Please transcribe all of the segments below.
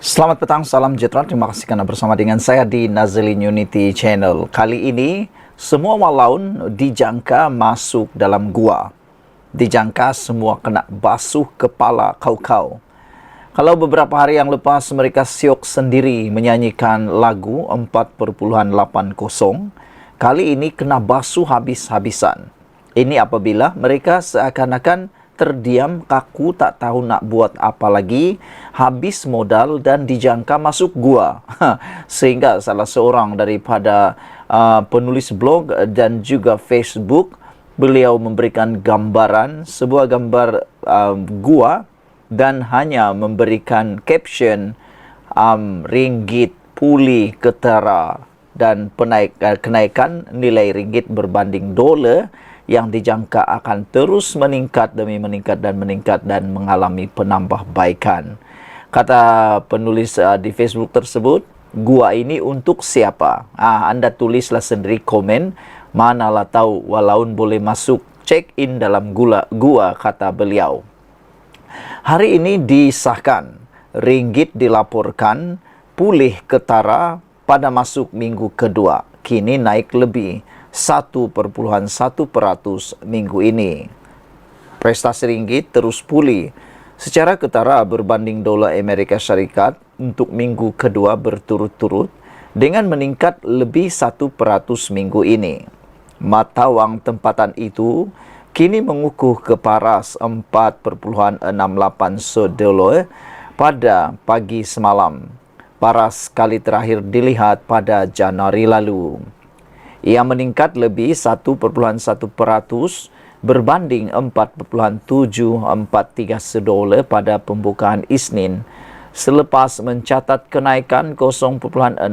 Selamat petang, salam sejahtera. Terima kasih karena bersama dengan saya di Nazlin Unity Channel. Kali ini, semua walaun dijangka masuk dalam gua. Dijangka semua kena basuh kepala kau-kau. Kalau beberapa hari yang lepas mereka syok sendiri menyanyikan lagu 4.80, kali ini kena basuh habis-habisan. Ini apabila mereka seakan-akan terdiam, kaku, tak tahu nak buat apa lagi, habis modal dan dijangka masuk gua. Sehingga salah seorang daripada penulis blog dan juga Facebook, beliau memberikan gambaran, sebuah gambar gua dan hanya memberikan caption ringgit pulih ketara dan kenaikan nilai ringgit berbanding dolar yang dijangka akan terus meningkat demi meningkat dan mengalami penambahbaikan. Kata penulis di Facebook tersebut, gua ini untuk siapa? Anda tulislah sendiri komen, manalah tahu walaun boleh masuk check in dalam gua, kata beliau. Hari ini disahkan, ringgit dilaporkan pulih ketara pada masuk minggu kedua. Kini naik lebih 1,1% minggu ini. Prestasi ringgit terus pulih secara ketara berbanding dolar Amerika Syarikat untuk minggu kedua berturut-turut dengan meningkat lebih 1% minggu ini. Mata wang tempatan itu kini mengukuh ke paras 4.68 dolar pada pagi semalam. Paras kali terakhir dilihat pada Januari lalu. Ia meningkat lebih 1,1% berbanding 4.743 dolar pada pembukaan Isnin selepas mencatat kenaikan 0.67%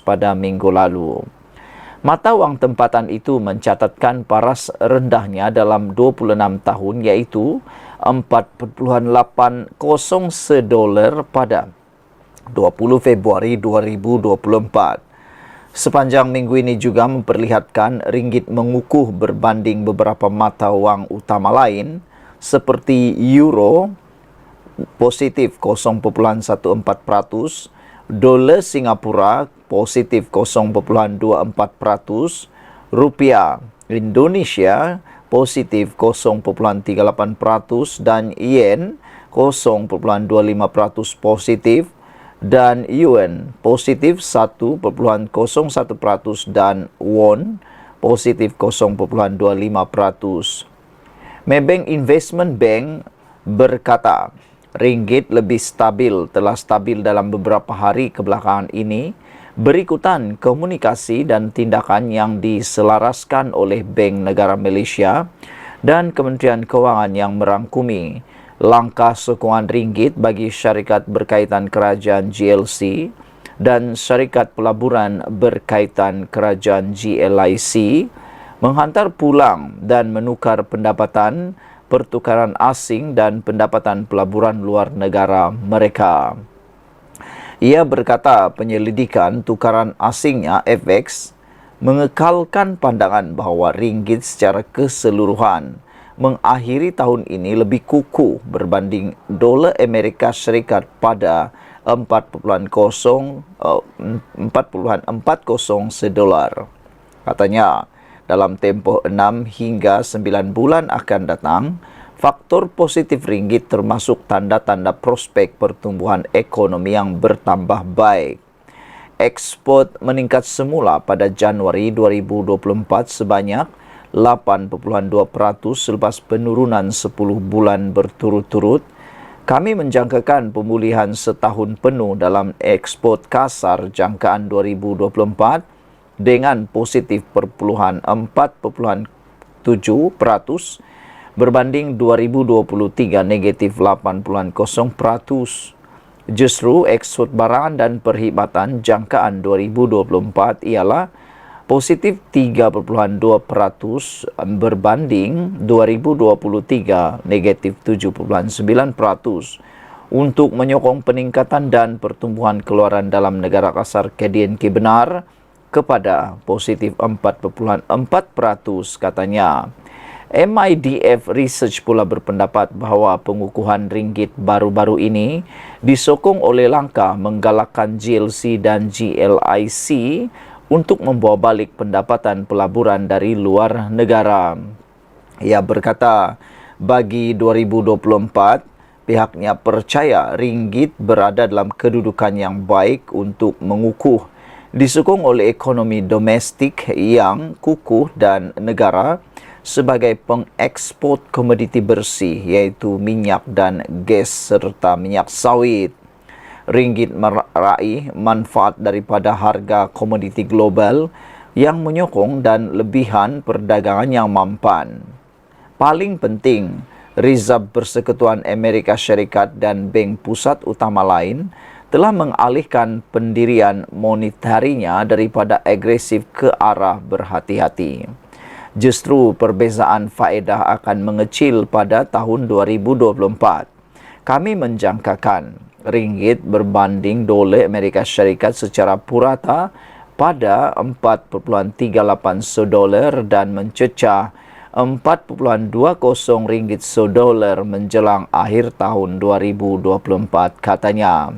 pada minggu lalu. Mata wang tempatan itu mencatatkan paras rendahnya dalam 26 tahun iaitu 4.80 dolar pada 20 Februari 2024. Sepanjang minggu ini juga memperlihatkan ringgit mengukuh berbanding beberapa mata wang utama lain seperti euro positif 0.14%, dolar Singapura positif 0.24%, rupiah Indonesia positif 0.38% dan yen 0.25% positif dan yuan positif 1.01% dan won positif 0.25%. Maybank Investment Bank berkata, ringgit lebih stabil, telah stabil dalam beberapa hari kebelakangan ini berikutan komunikasi dan tindakan yang diselaraskan oleh Bank Negara Malaysia dan Kementerian Kewangan yang merangkumi langkah sokongan ringgit bagi syarikat berkaitan kerajaan GLC dan syarikat pelaburan berkaitan kerajaan GLIC menghantar pulang dan menukar pendapatan pertukaran asing dan pendapatan pelaburan luar negara mereka. Ia berkata penyelidikan tukaran asingnya FX mengekalkan pandangan bahawa ringgit secara keseluruhan mengakhiri tahun ini lebih kukuh berbanding dolar Amerika Syarikat pada 4.40 sedolar. Katanya, dalam tempoh 6 hingga 9 bulan akan datang, faktor positif ringgit termasuk tanda-tanda prospek pertumbuhan ekonomi yang bertambah baik. Ekspor meningkat semula pada Januari 2024 sebanyak 8.2% selepas penurunan 10 bulan berturut-turut. Kami menjangkakan pemulihan setahun penuh dalam ekspor kasar jangkaan 2024 dengan positif 4.7% berbanding 2023 negatif 8.0%. Justru ekspor barang dan perkhidmatan jangkaan 2024 ialah positif 3.2% berbanding 2023 negatif 7.9% untuk menyokong peningkatan dan pertumbuhan keluaran dalam negara kasar KDNK benar kepada positif 4.4% katanya. MIDF Research pula berpendapat bahawa pengukuhan ringgit baru-baru ini disokong oleh langkah menggalakkan GLC dan GLIC untuk membawa balik pendapatan pelaburan dari luar negara. Ia berkata, bagi 2024, pihaknya percaya ringgit berada dalam kedudukan yang baik untuk mengukuh, disokong oleh ekonomi domestik yang kukuh dan negara sebagai pengekspor komoditi bersih iaitu minyak dan gas serta minyak sawit. Ringgit meraih manfaat daripada harga komoditi global yang menyokong dan lebihan perdagangan yang mampan. Paling penting, Rizab Persekutuan Amerika Syarikat dan Bank Pusat Utama lain telah mengalihkan pendirian monetarinya daripada agresif ke arah berhati-hati. Justru perbezaan faedah akan mengecil pada tahun 2024. Kami menjangkakan ringgit berbanding dolar Amerika Syarikat secara purata pada 4.38 $1 dan mencecah 4.20 ringgit $1 menjelang akhir tahun 2024, katanya.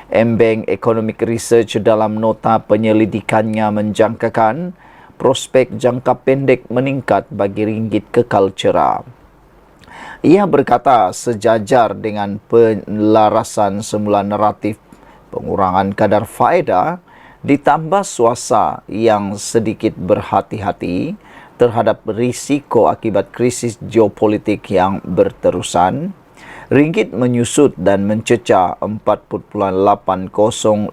M-Bank Economic Research dalam nota penyelidikannya menjangkakan prospek jangka pendek meningkat bagi ringgit kekal cerah. Ia berkata sejajar dengan pelarasan semula naratif pengurangan kadar faedah ditambah suasa yang sedikit berhati-hati terhadap risiko akibat krisis geopolitik yang berterusan, ringgit menyusut dan mencecah 4.805%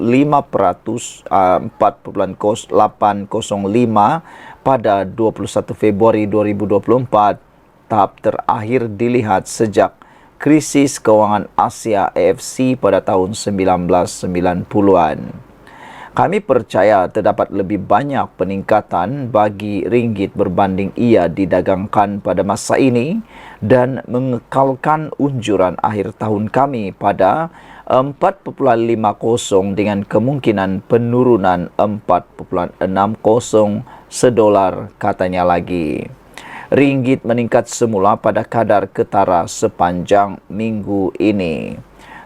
pada 21 Februari 2024, tahap terakhir dilihat sejak krisis kewangan Asia AFC pada tahun 1990-an. Kami percaya terdapat lebih banyak peningkatan bagi ringgit berbanding ia didagangkan pada masa ini dan mengekalkan unjuran akhir tahun kami pada 4.50 dengan kemungkinan penurunan 4.60 $1, katanya lagi. Ringgit meningkat semula pada kadar ketara sepanjang minggu ini.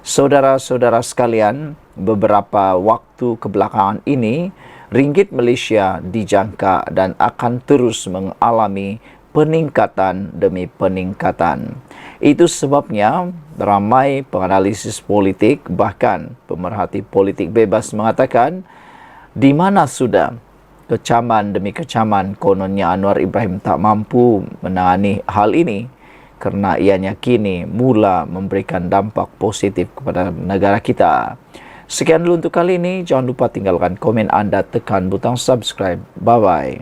Saudara-saudara sekalian, beberapa waktu kebelakangan ini, ringgit Malaysia dijangka dan akan terus mengalami peningkatan demi peningkatan. Itu sebabnya ramai penganalisis politik, bahkan pemerhati politik bebas mengatakan, di mana sudah kecaman demi kecaman kononnya Anwar Ibrahim tak mampu menangani hal ini, kerana ianya kini mula memberikan dampak positif kepada negara kita. Sekian dulu untuk kali ini. Jangan lupa tinggalkan komen anda, tekan butang subscribe. Bye-bye.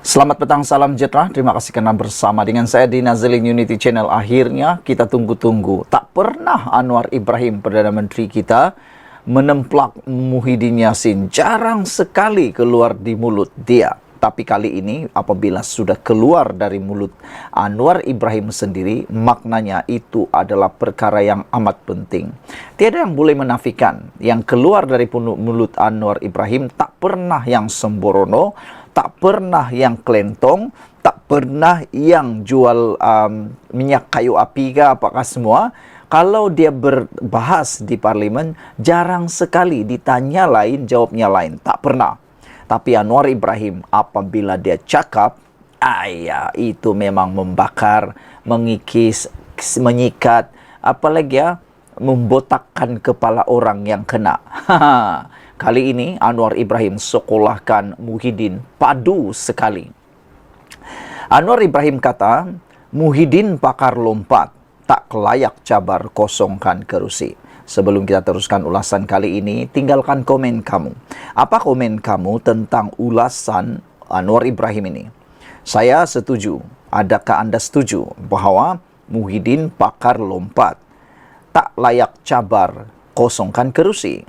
Selamat petang, salam sejahtera. Terima kasih kerana bersama dengan saya di Nazilin Unity Channel. Akhirnya kita tunggu-tunggu. Tak pernah Anwar Ibrahim, Perdana Menteri kita, menemplak Muhyiddin Yassin. Jarang sekali keluar di mulut dia. Tapi kali ini apabila sudah keluar dari mulut Anwar Ibrahim sendiri, maknanya itu adalah perkara yang amat penting. Tiada yang boleh menafikan yang keluar dari mulut Anwar Ibrahim tak pernah yang sembrono, tak pernah yang kelentong, tak pernah yang jual minyak kayu api ke apakah semua. Kalau dia berbahas di parlimen, jarang sekali ditanya lain, jawabnya lain. Tak pernah. Tapi Anwar Ibrahim apabila dia cakap, itu memang membakar, mengikis, menyikat, apalagi membotakkan kepala orang yang kena. Kali ini Anwar Ibrahim sekolahkan Muhyiddin padu sekali. Anwar Ibrahim kata, Muhyiddin pakar lompat, tak layak cabar kosongkan kerusi. Sebelum kita teruskan ulasan kali ini, tinggalkan komen kamu. Apa komen kamu tentang ulasan Anwar Ibrahim ini? Saya setuju. Adakah anda setuju bahawa Muhyiddin pakar lompat, tak layak cabar kosongkan kerusi?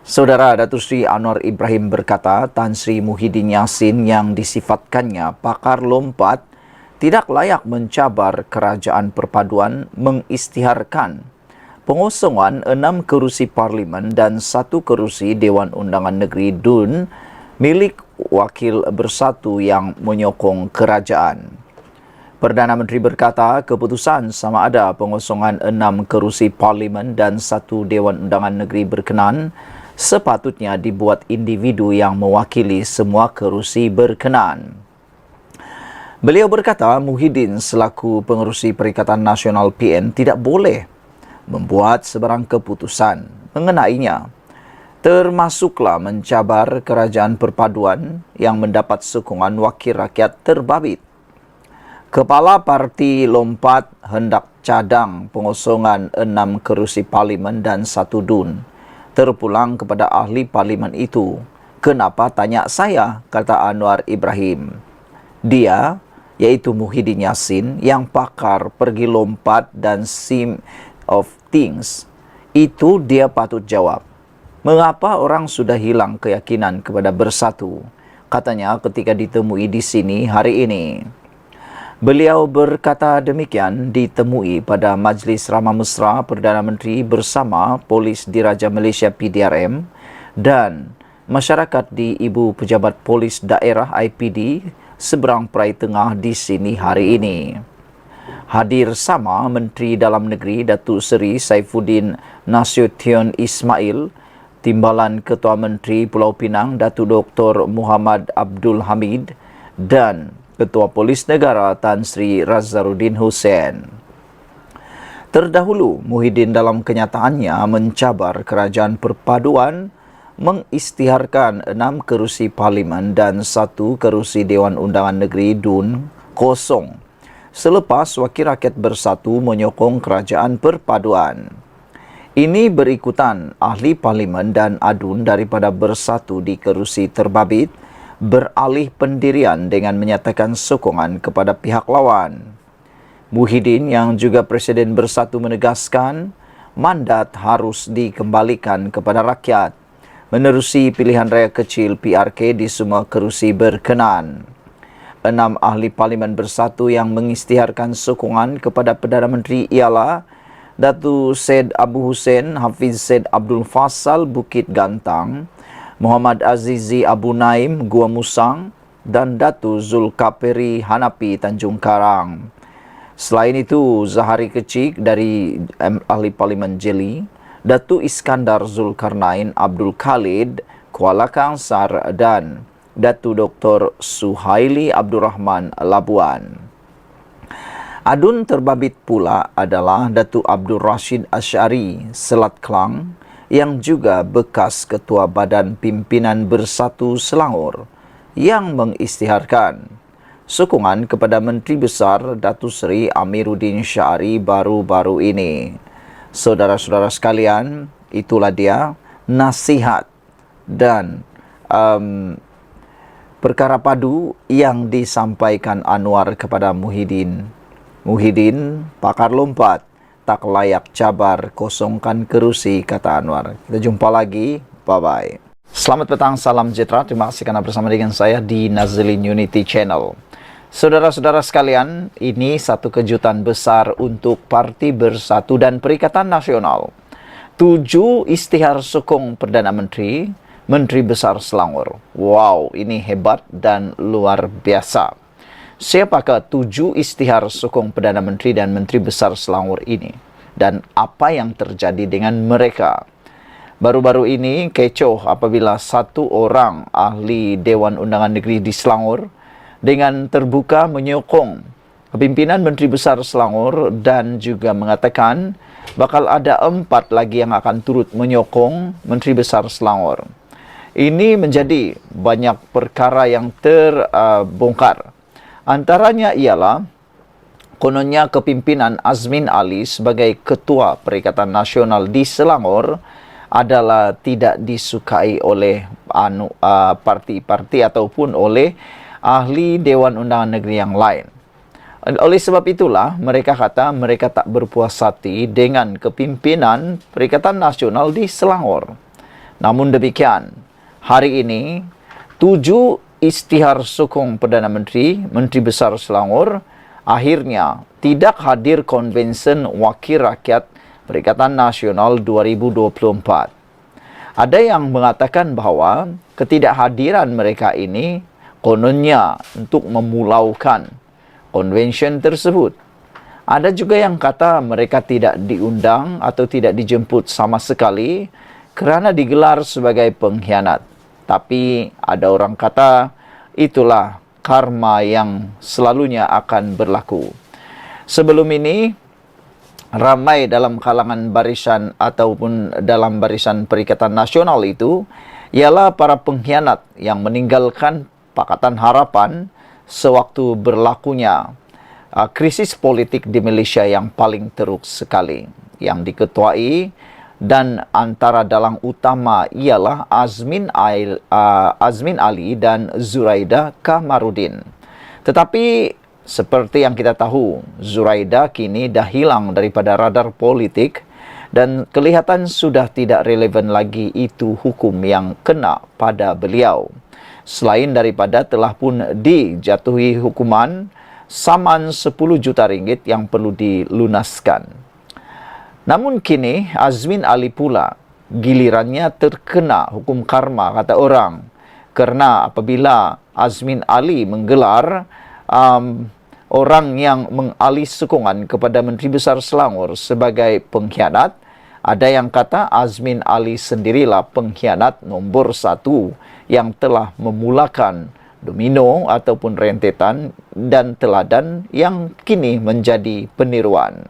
Saudara Datuk Seri Anwar Ibrahim berkata, Tan Sri Muhyiddin Yassin yang disifatkannya pakar lompat tidak layak mencabar kerajaan perpaduan mengisytiharkan pengosongan 6 kerusi parlimen dan 1 kerusi Dewan Undangan Negeri DUN milik Wakil Bersatu yang menyokong kerajaan. Perdana Menteri berkata keputusan sama ada pengosongan 6 kerusi Parlimen dan 1 Dewan Undangan Negeri berkenan sepatutnya dibuat individu yang mewakili semua kerusi berkenan. Beliau berkata Muhyiddin selaku pengerusi Perikatan Nasional PN tidak boleh membuat sebarang keputusan mengenainya, termasuklah mencabar kerajaan perpaduan yang mendapat sokongan wakil rakyat terbabit. Kepala Parti Lompat hendak cadang pengosongan 6 kerusi Parlimen dan 1 DUN. Terpulang kepada ahli Parlimen itu. Kenapa tanya saya, kata Anwar Ibrahim. Dia, yaitu Muhyiddin Yassin, yang pakar pergi lompat dan sim of things, itu dia patut jawab. Mengapa orang sudah hilang keyakinan kepada Bersatu? Katanya ketika ditemui di sini hari ini. Beliau berkata demikian ditemui pada Majlis Ramah Mesra Perdana Menteri bersama Polis Diraja Malaysia PDRM dan masyarakat di Ibu Pejabat Polis Daerah IPD seberang Perai Tengah di sini hari ini. Hadir sama Menteri Dalam Negeri Datuk Seri Saifuddin Nasution Ismail, Timbalan Ketua Menteri Pulau Pinang Datuk Dr. Muhammad Abdul Hamid dan Ketua Polis Negara Tan Sri Razzaruddin Hussein. Terdahulu, Muhyiddin dalam kenyataannya mencabar kerajaan perpaduan mengisytiharkan 6 kerusi Parlimen dan 1 kerusi Dewan Undangan Negeri DUN kosong selepas Wakil Rakyat Bersatu menyokong kerajaan perpaduan. Ini berikutan ahli Parlimen dan ADUN daripada Bersatu di kerusi terbabit beralih pendirian dengan menyatakan sokongan kepada pihak lawan. Muhyiddin yang juga Presiden Bersatu menegaskan mandat harus dikembalikan kepada rakyat menerusi pilihan raya kecil PRK di semua kerusi berkenan. 6 ahli Parlimen Bersatu yang mengisytiharkan sokongan kepada Perdana Menteri ialah Datuk Syed Abu Hussein Hafiz Syed Abdul Fassal Bukit Gantang, Muhammad Azizi Abu Naim Gua Musang dan Datuk Zulkaperi Hanapi Tanjung Karang. Selain itu, Zahari Kecik dari ahli Parlimen Jeli, Datuk Iskandar Zulkarnain Abdul Khalid Kuala Kangsar dan Datuk Dr. Suhaili Abdul Rahman Labuan. Adun terbabit pula adalah Datuk Abdul Rashid Asyari Selat Kelang yang juga bekas Ketua Badan Pimpinan Bersatu Selangor yang mengisytiharkan sokongan kepada Menteri Besar Datuk Seri Amiruddin Syari baru-baru ini. Saudara-saudara sekalian, itulah dia nasihat dan perkara padu yang disampaikan Anwar kepada Muhyiddin. Muhyiddin, pakar lompat, tak layak cabar, kosongkan kerusi, kata Anwar. Kita jumpa lagi, bye-bye. Selamat petang, salam sejahtera. Terima kasih karena bersama dengan saya di Nazlin Unity Channel. Saudara-saudara sekalian, ini satu kejutan besar untuk Parti Bersatu dan Perikatan Nasional. 7 isytihar sokong Perdana Menteri, Menteri Besar Selangor. Wow, ini hebat dan luar biasa. Siapakah 7 isytihar sokong Perdana Menteri dan Menteri Besar Selangor ini? Dan apa yang terjadi dengan mereka? Baru-baru ini kecoh apabila 1 orang ahli Dewan Undangan Negeri di Selangor dengan terbuka menyokong kepimpinan Menteri Besar Selangor dan juga mengatakan bakal ada 4 lagi yang akan turut menyokong Menteri Besar Selangor. Ini menjadi banyak perkara yang terbongkar. Antaranya ialah kononnya kepimpinan Azmin Ali sebagai Ketua Perikatan Nasional di Selangor adalah tidak disukai oleh parti-parti ataupun oleh ahli Dewan Undangan Negeri yang lain. Oleh sebab itulah, mereka kata mereka tak berpuas hati dengan kepimpinan Perikatan Nasional di Selangor. Namun demikian, hari ini 7 isytihar sokong Perdana Menteri, Menteri Besar Selangor, akhirnya tidak hadir konvensyen Wakil Rakyat Perikatan Nasional 2024. Ada yang mengatakan bahawa ketidakhadiran mereka ini kononnya untuk memulaukan konvensyen tersebut. Ada juga yang kata mereka tidak diundang atau tidak dijemput sama sekali kerana digelar sebagai pengkhianat. Tapi ada orang kata itulah karma yang selalunya akan berlaku. Sebelum ini, ramai dalam kalangan barisan ataupun dalam barisan Perikatan Nasional itu ialah para pengkhianat yang meninggalkan Pakatan Harapan sewaktu berlakunya krisis politik di Malaysia yang paling teruk sekali, yang diketuai dan antara dalang utama ialah Azmin Ali dan Zuraida Kamarudin. Tetapi seperti yang kita tahu, Zuraida kini dah hilang daripada radar politik dan kelihatan sudah tidak relevan lagi itu hukum yang kena pada beliau. Selain daripada telah pun dijatuhi hukuman saman 10 juta ringgit yang perlu dilunaskan. Namun kini Azmin Ali pula gilirannya terkena hukum karma, kata orang. Kerana apabila Azmin Ali menggelar orang yang mengalih sokongan kepada Menteri Besar Selangor sebagai pengkhianat, ada yang kata Azmin Ali sendirilah pengkhianat nombor 1 yang telah memulakan domino ataupun rentetan dan teladan yang kini menjadi peniruan.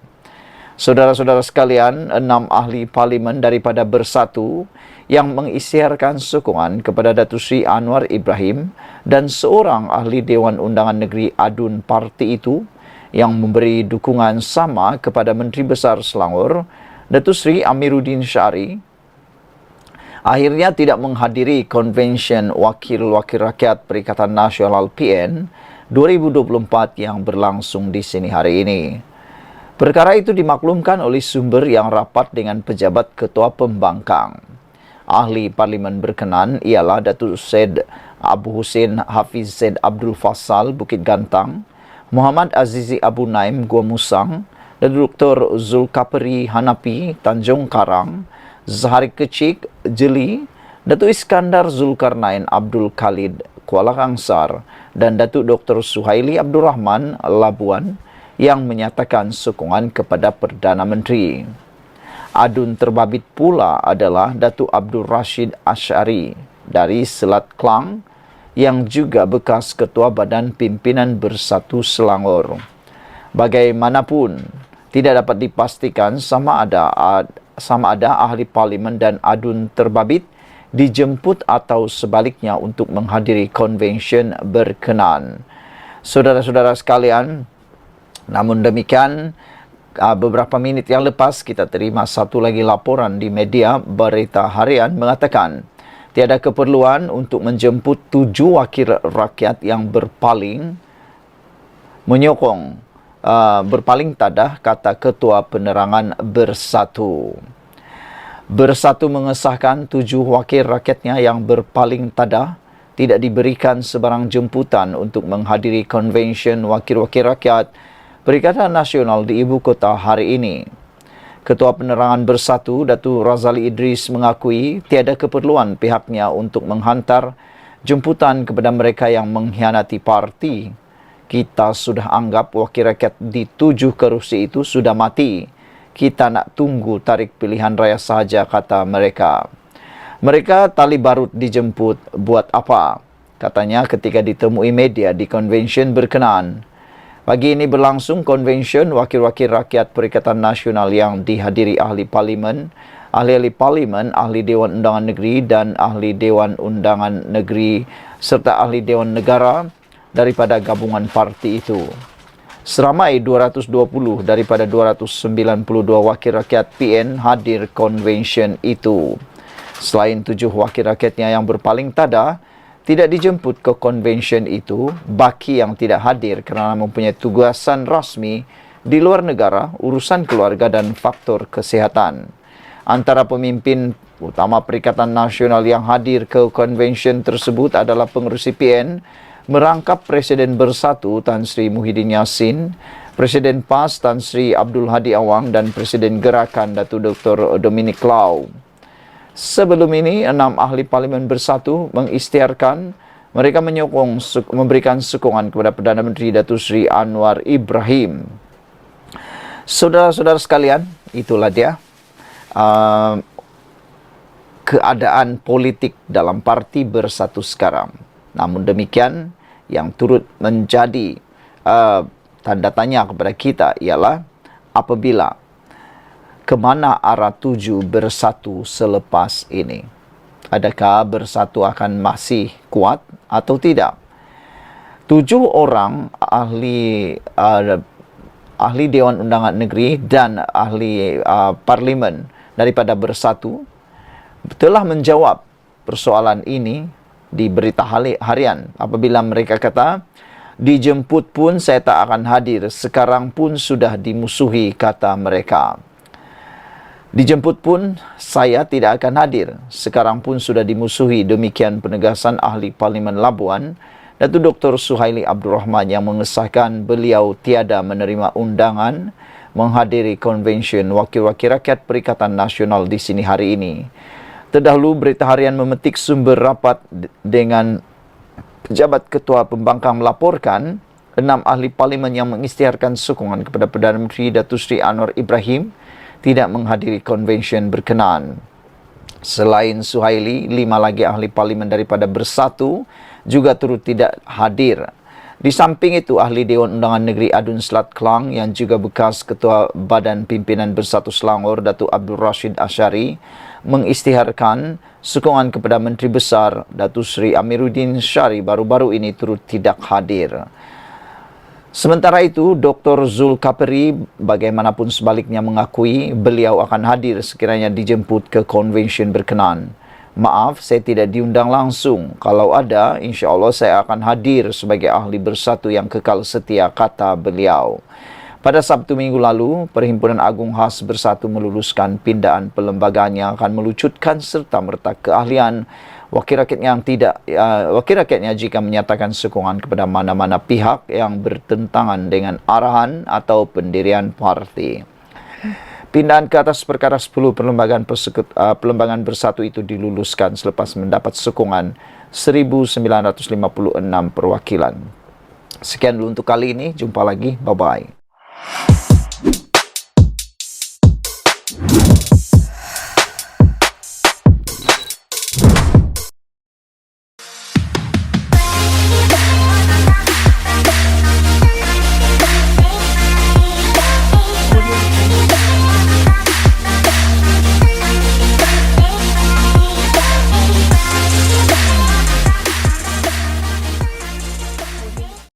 Saudara-saudara sekalian, 6 ahli parlimen daripada Bersatu yang mengisytiharkan sokongan kepada Datuk Seri Anwar Ibrahim dan seorang ahli Dewan Undangan Negeri Adun parti itu yang memberi dukungan sama kepada Menteri Besar Selangor, Datuk Seri Amiruddin Syari, akhirnya tidak menghadiri Konvensyen Wakil-Wakil Rakyat Perikatan Nasional PN 2024 yang berlangsung di sini hari ini. Perkara itu dimaklumkan oleh sumber yang rapat dengan pejabat Ketua Pembangkang. Ahli parlimen berkenan ialah Datuk Syed Abu Hussein Hafiz Zaid Abdul Fassal Bukit Gantang, Muhammad Azizi Abu Naim Gua Musang, dan Dr. Zulkapri Hanapi Tanjung Karang, Zahari Kecik Jeli, Datuk Iskandar Zulkarnain Abdul Khalid Kuala Kangsar, dan Datuk Dr. Suhaili Abdul Rahman Labuan yang menyatakan sokongan kepada Perdana Menteri. Adun terbabit pula adalah Datuk Abdul Rashid Ash'ari dari Selat Klang yang juga bekas Ketua Badan Pimpinan Bersatu Selangor. Bagaimanapun, tidak dapat dipastikan sama ada ahli parlimen dan adun terbabit dijemput atau sebaliknya untuk menghadiri konvensyen berkenan. Saudara-saudara sekalian, namun demikian, beberapa minit yang lepas kita terima satu lagi laporan di media Berita Harian mengatakan tiada keperluan untuk menjemput 7 wakil rakyat yang berpaling tadah, kata Ketua Penerangan Bersatu. Bersatu mengesahkan 7 wakil rakyatnya yang berpaling tadah tidak diberikan sebarang jemputan untuk menghadiri konvensyen wakil-wakil rakyat Perikatan Nasional di ibu kota hari ini. Ketua Penerangan Bersatu, Datuk Razali Idris mengakui tiada keperluan pihaknya untuk menghantar jemputan kepada mereka yang mengkhianati parti. Kita sudah anggap wakil rakyat di 7 kerusi itu sudah mati. Kita nak tunggu tarik pilihan raya sahaja, kata mereka. Mereka tali barut dijemput buat apa? Katanya ketika ditemui media di konvensyen berkenaan. Pagi ini berlangsung konvensyen wakil-wakil rakyat Perikatan Nasional yang dihadiri ahli parlimen, ahli-ahli parlimen, ahli Dewan Undangan Negeri dan ahli Dewan Undangan Negeri serta ahli Dewan Negara daripada gabungan parti itu. Seramai 220 daripada 292 wakil rakyat PN hadir konvensyen itu. Selain 7 wakil rakyatnya yang berpaling tadah tidak dijemput ke konvensyen itu, baki yang tidak hadir kerana mempunyai tugasan rasmi di luar negara, urusan keluarga dan faktor kesihatan. Antara pemimpin utama Perikatan Nasional yang hadir ke konvensyen tersebut adalah pengerusi PN merangkap Presiden Bersatu Tan Sri Muhyiddin Yassin, Presiden PAS Tan Sri Abdul Hadi Awang dan Presiden Gerakan Datuk Dr. Dominic Lau. Sebelum ini, 6 ahli parlimen bersatu mengisytiharkan mereka memberikan sokongan kepada Perdana Menteri Datuk Seri Anwar Ibrahim. Saudara-saudara sekalian, itulah dia keadaan politik dalam parti bersatu sekarang. Namun demikian, yang turut menjadi tanda tanya kepada kita ialah apabila kemana arah tuju bersatu selepas ini. Adakah bersatu akan masih kuat atau tidak? 7 orang ahli Dewan Undangan Negeri dan ahli parlimen daripada bersatu telah menjawab persoalan ini di berita harian apabila mereka kata, dijemput pun saya tak akan hadir, sekarang pun sudah dimusuhi, kata mereka. Dijemput pun saya tidak akan hadir, sekarang pun sudah dimusuhi. Demikian penegasan ahli Parlimen Labuan, Datuk Dr. Suhaili Abdul Rahman, yang mengesahkan beliau tiada menerima undangan menghadiri konvensyen Wakil-Wakil Rakyat Perikatan Nasional di sini hari ini. Terdahulu, berita harian memetik sumber rapat dengan pejabat Ketua Pembangkang melaporkan 6 ahli parlimen yang mengisytiharkan sokongan kepada Perdana Menteri Datuk Seri Anwar Ibrahim tidak menghadiri konvensyen berkenaan. Selain Suhaili, 5 lagi ahli parlimen daripada Bersatu juga turut tidak hadir. Di samping itu, ahli Dewan Undangan Negeri Adun Selat Kelang yang juga bekas Ketua Badan Pimpinan Bersatu Selangor, Datuk Abdul Rashid Ashari, mengisytiharkan sokongan kepada Menteri Besar Datuk Seri Amiruddin Syari baru-baru ini turut tidak hadir. Sementara itu, Dr. Zulkaperi bagaimanapun sebaliknya mengakui beliau akan hadir sekiranya dijemput ke konvensyen berkenaan. Maaf, saya tidak diundang langsung. Kalau ada, insya-Allah saya akan hadir sebagai ahli bersatu yang kekal setia, kata beliau. Pada Sabtu minggu lalu, Perhimpunan Agung Khas Bersatu meluluskan pindaan perlembagaan yang akan melucutkan serta-merta keahlian wakil rakyatnya jika menyatakan sokongan kepada mana-mana pihak yang bertentangan dengan arahan atau pendirian parti. Pindahan ke atas perkara 10 perlembagaan bersatu itu diluluskan selepas mendapat sokongan 1,956 perwakilan. Sekian dulu untuk kali ini. Jumpa lagi. Bye-bye.